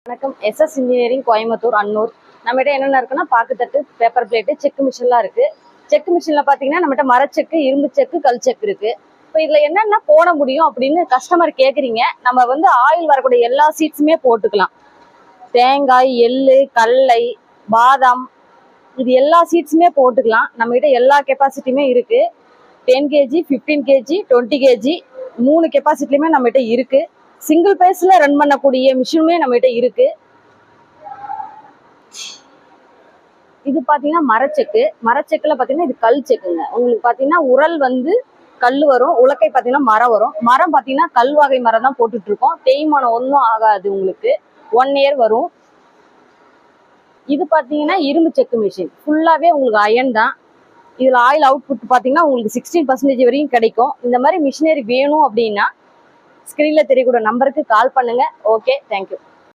வணக்கம். SS engineering Coimbatore Annur. நம்மகிட்ட என்னென்ன இருக்குன்னா பாக்குத்தட்டு, பேப்பர் பிளேட்டு, செக் மிஷின்லாம் இருக்கு. செக் மிஷின்ல பாத்தீங்கன்னா நம்மகிட்ட மரச்செக்கு, இரும்பு செக்கு, கல் செக்கு இருக்கு. இப்போ இதுல என்னென்ன போட முடியும் அப்படின்னு கஸ்டமர் கேக்குறீங்க. நம்ம ஆயில் வரக்கூடிய எல்லா சீட்ஸுமே போட்டுக்கலாம். தேங்காய், எள்ளு, கடலை, பாதாம், இது எல்லா சீட்ஸுமே போட்டுக்கலாம். நம்மகிட்ட எல்லா கெப்பாசிட்டியுமே இருக்கு. 10 kg, 15 kg, 20 kg 3 கெப்பாசிட்டிலுமே நம்மகிட்ட இருக்கு. சிங்கிள் பேஸ்ல ரன் பண்ணக்கூடிய மிஷினுமே நம்மகிட்ட இருக்கு. இது பாத்தீங்கன்னா மரச்செக்குல பாத்தீங்கன்னா இது கல் செக்குங்க. உங்களுக்கு பாத்தீங்கன்னா உரல் கல் வரும், உலக்கை பாத்தீங்கன்னா மரம் வரும். மரம் பாத்தீங்கன்னா கல் வகை மரம் தான் போட்டுட்டு இருக்கோம். தேய்மானம் ஒன்றும் ஆகாது, உங்களுக்கு 1 year வரும். இது பாத்தீங்கன்னா இரும்பு செக்கு மிஷின், ஃபுல்லாவே உங்களுக்கு அயன் தான். இதுல ஆயில் அவுட்புட் பாத்தீங்கன்னா உங்களுக்கு 16% வரையும் கிடைக்கும். இந்த மாதிரி மிஷினரி வேணும் அப்படின்னா ஸ்கிரீன்ல தெரியக்கூடிய நம்பருக்கு கால் பண்ணுங்க. Okay, thank you.